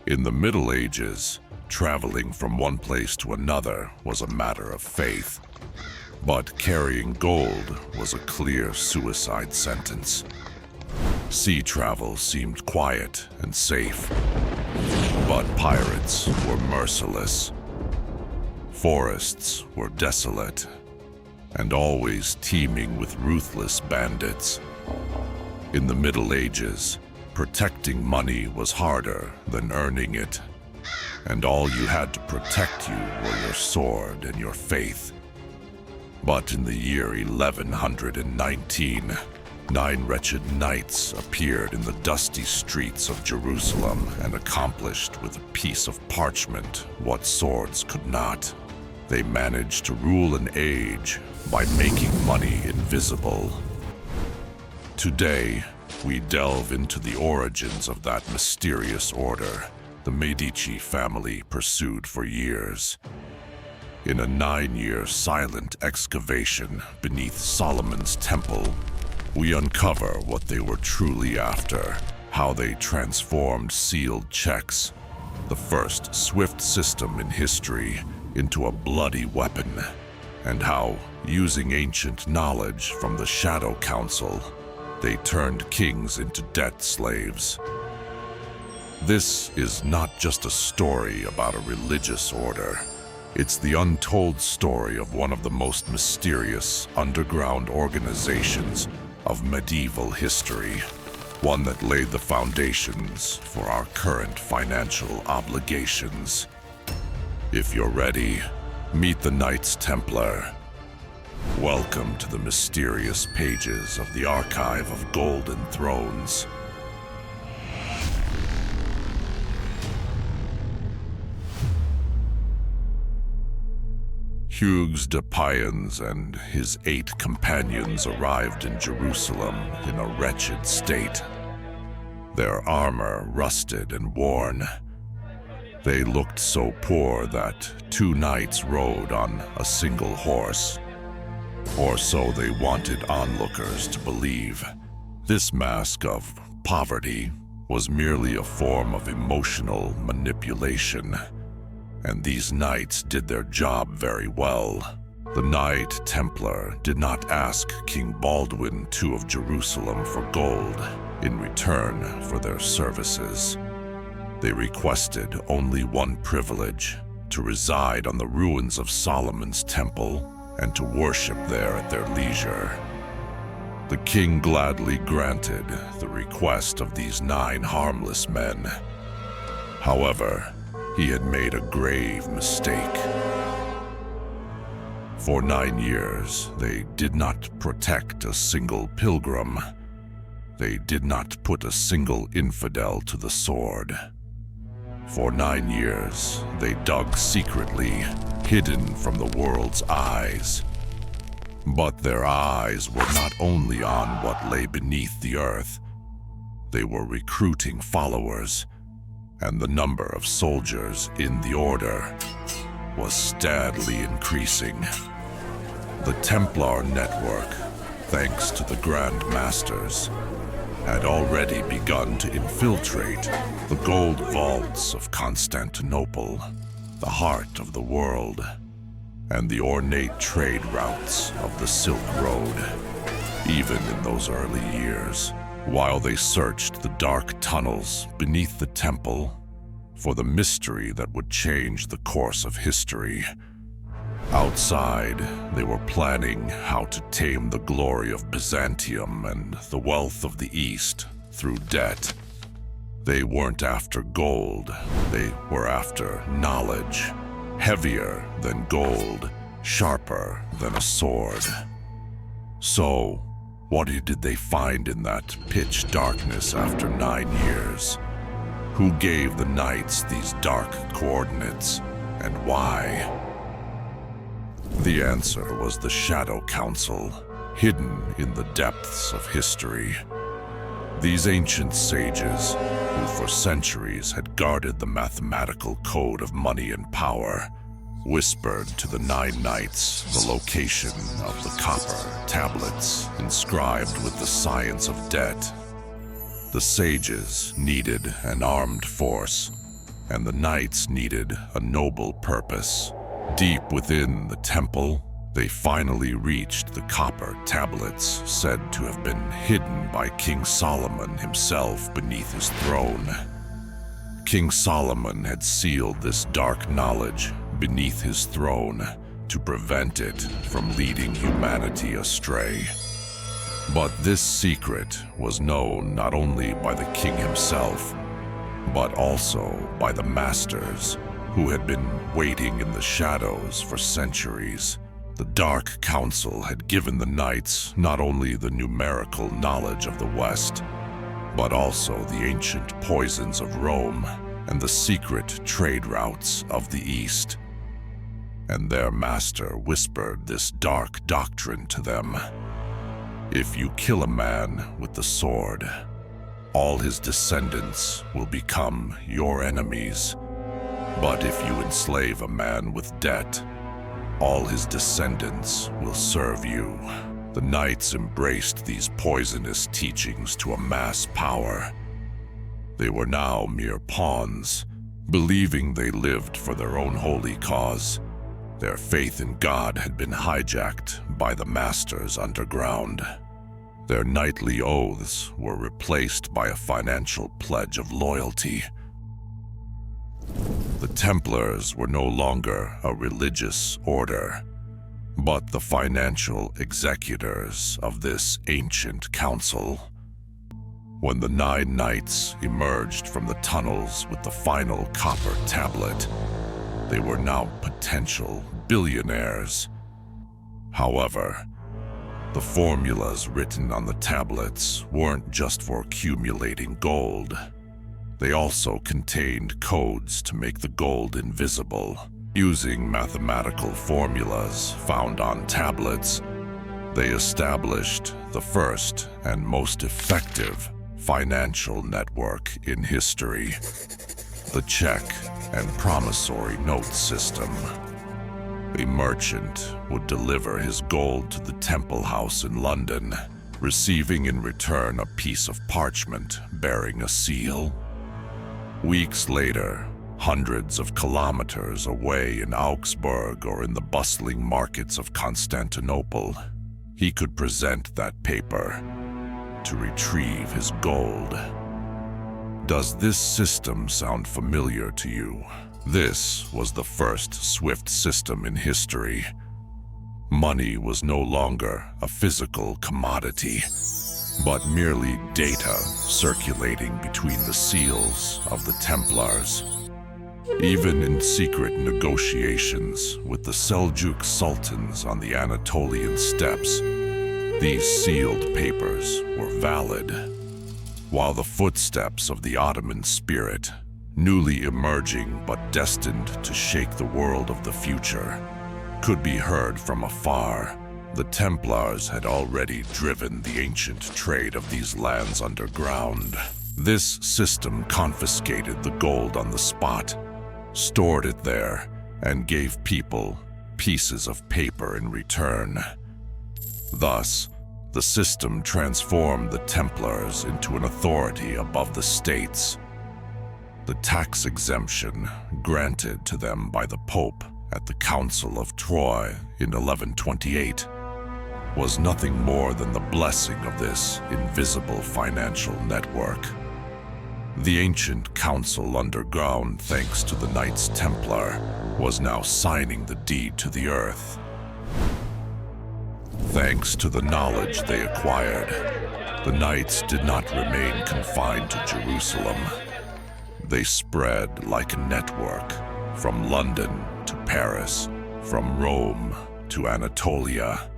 In the Middle Ages, traveling from one place to another was a matter of faith. But carrying gold was a clear suicide sentence. Sea travel seemed quiet and safe, but pirates were merciless. Forests were desolate, and always teeming with ruthless bandits. In the Middle Ages, protecting money was harder than earning it, and all you had to protect you were your sword and your faith. But in the year 1119, 9 wretched knights appeared in the dusty streets of Jerusalem and accomplished with a piece of parchment what swords could not. They managed to rule an age by making money invisible. Today, we delve into the origins of that mysterious order the Medici family pursued for years. In a 9-year silent excavation beneath Solomon's temple, we uncover what they were truly after, how they transformed sealed checks, the first swift system in history, into a bloody weapon, and how, using ancient knowledge from the Shadow Council, they turned kings into debt slaves. This is not just a story about a religious order. It's the untold story of one of the most mysterious underground organizations of medieval history, one that laid the foundations for our current financial obligations. If you're ready, meet the Knights Templar. Welcome to the mysterious pages of the Archive of Golden Thrones. Hugues de Payens and his 8 companions arrived in Jerusalem in a wretched state. Their armor rusted and worn. They looked so poor that 2 knights rode on a single horse. Or so they wanted onlookers to believe. This mask of poverty was merely a form of emotional manipulation. And these knights did their job very well. The Knight Templar did not ask King Baldwin II of Jerusalem for gold in return for their services. They requested only one privilege: to reside on the ruins of Solomon's temple and to worship there at their leisure. The king gladly granted the request of these 9 harmless men. However, he had made a grave mistake. For 9 years, they did not protect a single pilgrim. They did not put a single infidel to the sword. For 9 years, they dug secretly, hidden from the world's eyes. But their eyes were not only on what lay beneath the earth. They were recruiting followers, and the number of soldiers in the order was steadily increasing. The Templar network, thanks to the Grand Masters, had already begun to infiltrate the gold vaults of Constantinople, the heart of the world, and the ornate trade routes of the Silk Road. Even in those early years, while they searched the dark tunnels beneath the temple for the mystery that would change the course of history. Outside, they were planning how to tame the glory of Byzantium and the wealth of the East through debt. They weren't after gold, they were after knowledge, heavier than gold, sharper than a sword. So, what did they find in that pitch darkness after 9 years? Who gave the knights these dark coordinates, and why? The answer was the Shadow Council, hidden in the depths of history. These ancient sages, who for centuries had guarded the mathematical code of money and power, whispered to the 9 knights the location of the copper tablets inscribed with the science of debt. The sages needed an armed force, and the Knights needed a noble purpose. Deep within the temple, they finally reached the copper tablets said to have been hidden by King Solomon himself beneath his throne. King Solomon had sealed this dark knowledge beneath his throne to prevent it from leading humanity astray. But this secret was known not only by the king himself, but also by the masters who had been waiting in the shadows for centuries. The Dark Council had given the Knights not only the numerical knowledge of the West, but also the ancient poisons of Rome and the secret trade routes of the East. And their master whispered this dark doctrine to them. If you kill a man with the sword, all his descendants will become your enemies. But if you enslave a man with debt, all his descendants will serve you. The Knights embraced these poisonous teachings to amass power. They were now mere pawns, believing they lived for their own holy cause. Their faith in God had been hijacked by the masters underground. Their knightly oaths were replaced by a financial pledge of loyalty. The Templars were no longer a religious order, but the financial executors of this ancient council. When the 9 Knights emerged from the tunnels with the final copper tablet, they were now potential billionaires. However, the formulas written on the tablets weren't just for accumulating gold. They also contained codes to make the gold invisible. Using mathematical formulas found on tablets, they established the first and most effective financial network in history, the check and promissory note system. A merchant would deliver his gold to the Temple House in London, receiving in return a piece of parchment bearing a seal. Weeks later, hundreds of kilometers away in Augsburg or in the bustling markets of Constantinople, he could present that paper to retrieve his gold. Does this system sound familiar to you? This was the first swift system in history. Money was no longer a physical commodity, but merely data circulating between the seals of the Templars. Even in secret negotiations with the Seljuk sultans on the Anatolian steppes, these sealed papers were valid, while the footsteps of the Ottoman spirit, newly emerging but destined to shake the world of the future, could be heard from afar. The Templars had already driven the ancient trade of these lands underground. This system confiscated the gold on the spot, stored it there, and gave people pieces of paper in return. Thus, the system transformed the Templars into an authority above the states. The tax exemption granted to them by the Pope at the Council of Troyes in 1128 was nothing more than the blessing of this invisible financial network. The ancient council underground, thanks to the Knights Templar, was now signing the deed to the earth. Thanks to the knowledge they acquired, the Knights did not remain confined to Jerusalem. They spread like a network, from London to Paris, from Rome to Anatolia.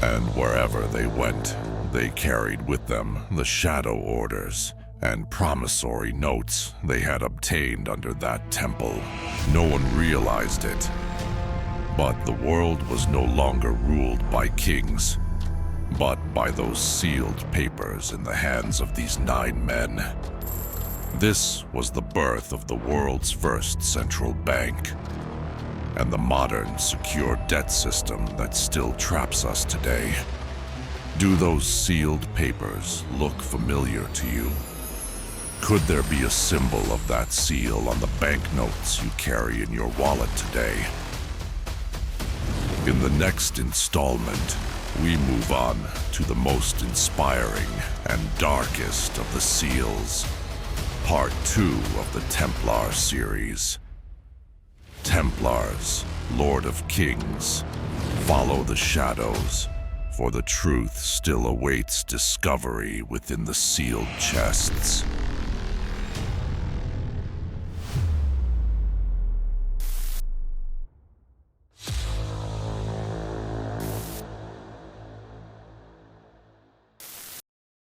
And wherever they went, they carried with them the shadow orders and promissory notes they had obtained under that temple. No one realized it, but the world was no longer ruled by kings, but by those sealed papers in the hands of these 9 men. This was the birth of the world's first central bank, and the modern secure debt system that still traps us today. Do those sealed papers look familiar to you? Could there be a symbol of that seal on the banknotes you carry in your wallet today? In the next installment, we move on to the most inspiring and darkest of the seals. Part 2 of the Templar series. Templars, Lord of Kings, follow the shadows, for the truth still awaits discovery within the sealed chests.